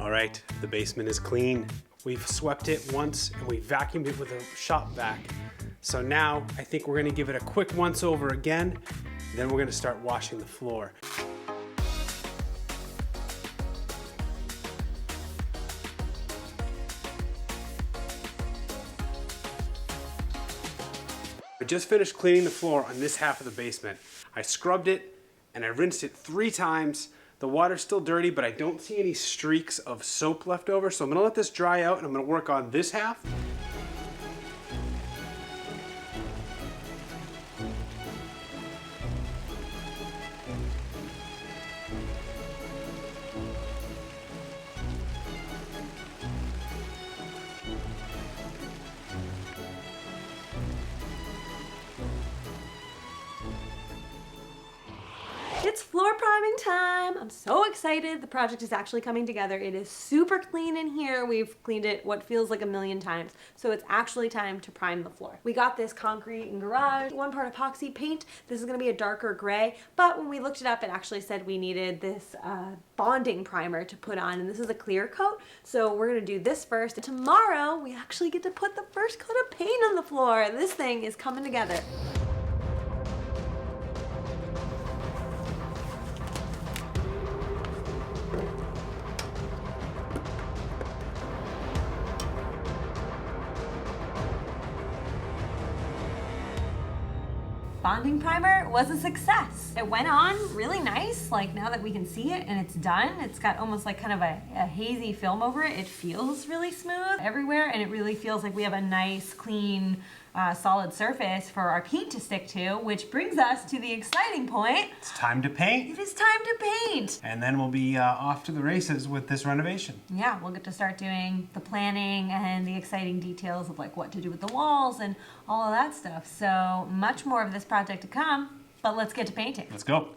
All right, the basement is clean. We've swept it once and we vacuumed it with a shop vac. So now I think we're gonna give it a quick once over again, then we're gonna start washing the floor. I just finished cleaning the floor on this half of the basement. I scrubbed it and I rinsed it 3 times. The water's still dirty, but I don't see any streaks of soap left over, so I'm gonna let this dry out and I'm gonna work on this half. It's floor priming time. I'm so excited. The project is actually coming together. It is super clean in here. We've cleaned it what feels like a million times. So it's actually time to prime the floor. We got this concrete and garage, 1 part epoxy paint. This is gonna be a darker gray, but when we looked it up, it actually said we needed this bonding primer to put on, and this is a clear coat. So we're gonna do this first. Tomorrow, we actually get to put the first coat of paint on the floor. This thing is coming together. Bonding primer was a success. It went on really nice, like now that we can see it and it's done, it's got almost like kind of a hazy film over it. It feels really smooth everywhere and it really feels like we have a nice, clean, solid surface for our paint to stick to, which brings us to the exciting point. It's time to paint. It is time to paint. And then we'll be off to the races with this renovation. Yeah, we'll get to start doing the planning and the exciting details of like what to do with the walls and all of that stuff. So much more of this project to come, but let's get to painting. Let's go.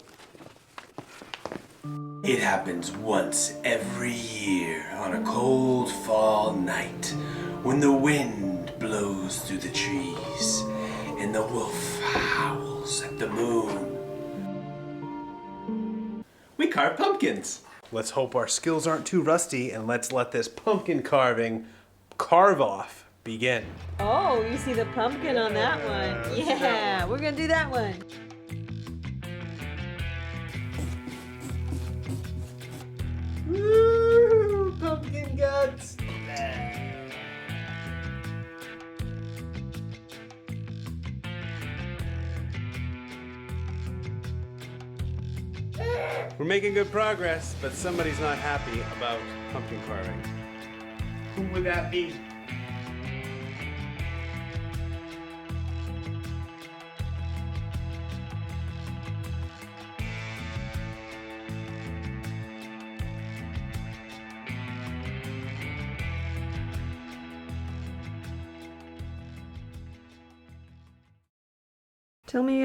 It happens once every year on a cold fall night when the wind blows through the trees and the wolf howls at the moon. We carve pumpkins. Let's hope our skills aren't too rusty and let's let this pumpkin carving carve-off begin. Oh, you see the pumpkin on that one. Yeah, we're gonna do that one. Woo! Pumpkin guts! We're making good progress, but somebody's not happy about pumpkin carving. Who would that be? Tell me,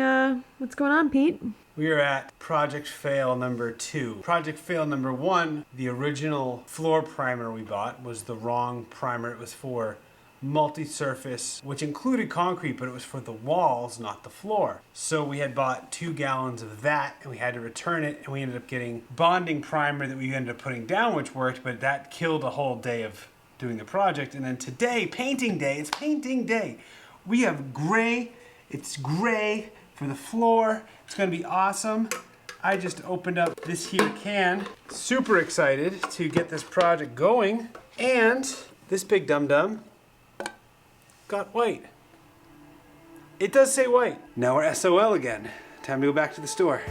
what's going on, Pete? We are at project fail number 2. Project fail number 1, the original floor primer we bought was the wrong primer. It was for multi-surface, which included concrete, but it was for the walls, not the floor. So we had bought 2 gallons of that and we had to return it, and we ended up getting bonding primer that we ended up putting down, which worked, but that killed a whole day of doing the project. And then today, painting day, it's painting day. We have gray. It's gray for the floor. It's gonna be awesome. I just opened up this here can. Super excited to get this project going. And this big dum-dum got white. It does say white. Now we're SOL again. Time to go back to the store.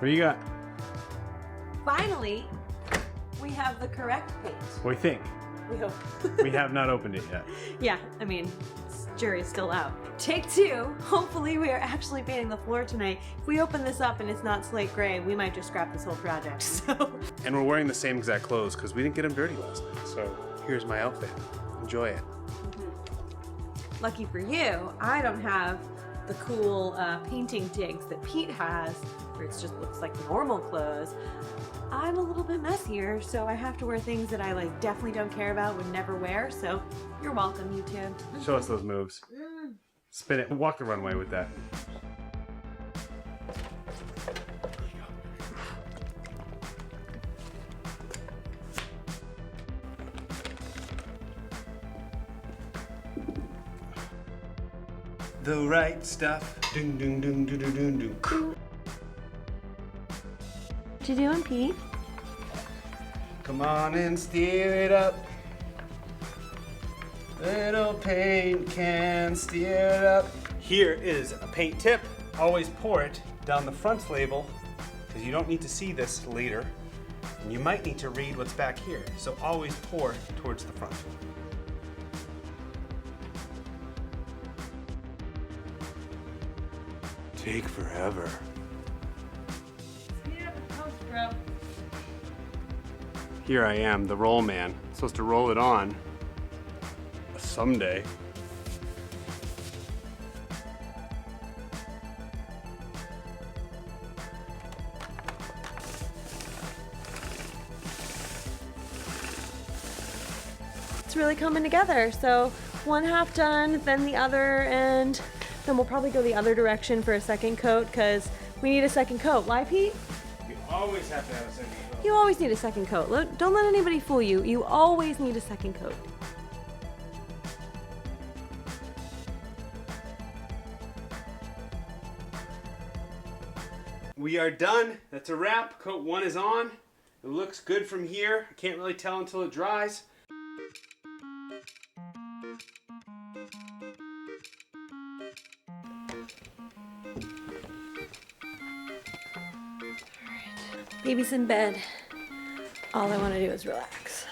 What do you got? Finally, we have the correct paint. We think. We hope. We have not opened it yet. Yeah, I mean, jury's still out. Take 2. Hopefully we are actually painting the floor tonight. If we open this up and it's not slate gray, we might just scrap this whole project, so. And we're wearing the same exact clothes because we didn't get them dirty last night. So here's my outfit. Enjoy it. Lucky for you, I don't have the cool painting digs that Pete has, where it just looks like normal clothes, I'm a little bit messier, so I have to wear things that I like definitely don't care about, would never wear. So you're welcome, YouTube. Show us those moves. Spin it. Walk the runway with that. The right stuff. Ding ding ding ding ding ding ding. What you doing, Pete? Come on and steer it up. Little paint can steer it up. Here is a paint tip. Always pour it down the front label because you don't need to see this later. And you might need to read what's back here. So always pour towards the front. Take forever. Here I am, the roll man. Supposed to roll it on someday. It's really coming together. So one half done, then the other, and then we'll probably go the other direction for a second coat because we need a second coat. Why, Pete? You always have to have a second coat. You always need a second coat. Don't let anybody fool you. You always need a second coat. We are done. That's a wrap. Coat 1 is on. It looks good from here. I can't really tell until it dries. Baby's in bed. All I want to do is relax.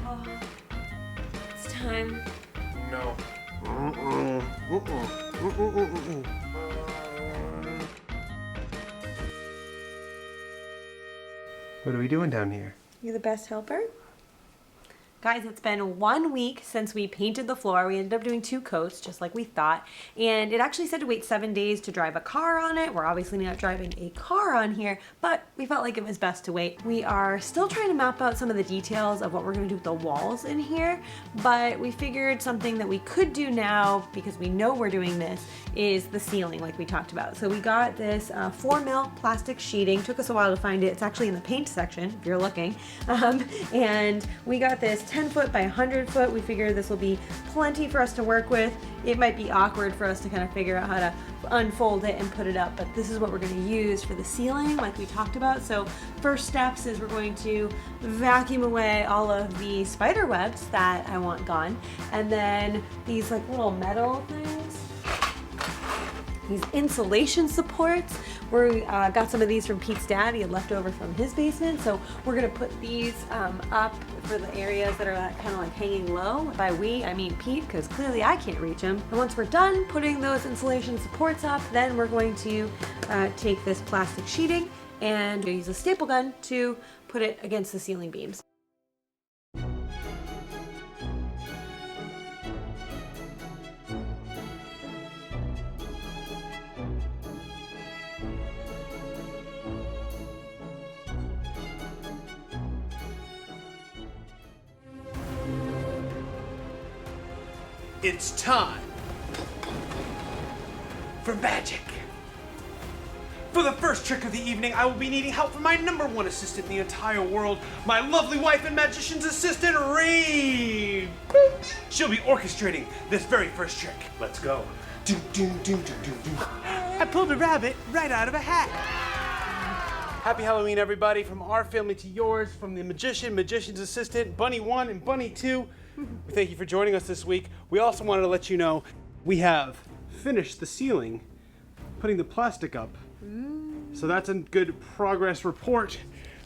Oh, it's time. No. What are we doing down here? You're the best helper. Guys, it's been 1 week since we painted the floor. We ended up doing 2 coats, just like we thought. And it actually said to wait 7 days to drive a car on it. We're obviously not driving a car on here, but we felt like it was best to wait. We are still trying to map out some of the details of what we're gonna do with the walls in here, but we figured something that we could do now, because we know we're doing this, is the ceiling like we talked about. So we got this 4mm plastic sheeting. Took us a while to find it. It's actually in the paint section, if you're looking. And we got this 10 foot by 100 foot. We figure this will be plenty for us to work with. It might be awkward for us to kind of figure out how to unfold it and put it up, but this is what we're going to use for the ceiling like we talked about. So first steps is we're going to vacuum away all of the spider webs that I want gone, and then these like little metal things, these insulation supports. We got some of these from Pete's dad. He had left over from his basement. So we're gonna put these up for the areas that are kind of like hanging low. By we, I mean Pete, because clearly I can't reach him. And once we're done putting those insulation supports up, then we're going to take this plastic sheeting and use a staple gun to put it against the ceiling beams. It's time for magic. For the first trick of the evening, I will be needing help from my #1 assistant in the entire world, my lovely wife and magician's assistant, Rhi. She'll be orchestrating this very first trick. Let's go. I pulled a rabbit right out of a hat. Happy Halloween, everybody, from our family to yours, from the magician, magician's assistant, Bunny 1 and Bunny 2. We thank you for joining us this week. We also wanted to let you know we have finished the ceiling, putting the plastic up. So that's a good progress report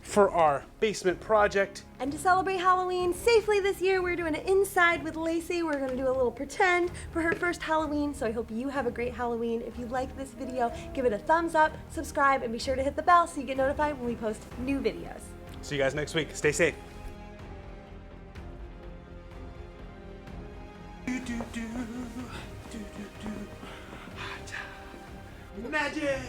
for our basement project. And to celebrate Halloween safely this year, we're doing it inside with Lacey. We're gonna do a little pretend for her first Halloween, so I hope you have a great Halloween. If you like this video, give it a thumbs up, subscribe, and be sure to hit the bell so you get notified when we post new videos. See you guys next week. Stay safe. Magic!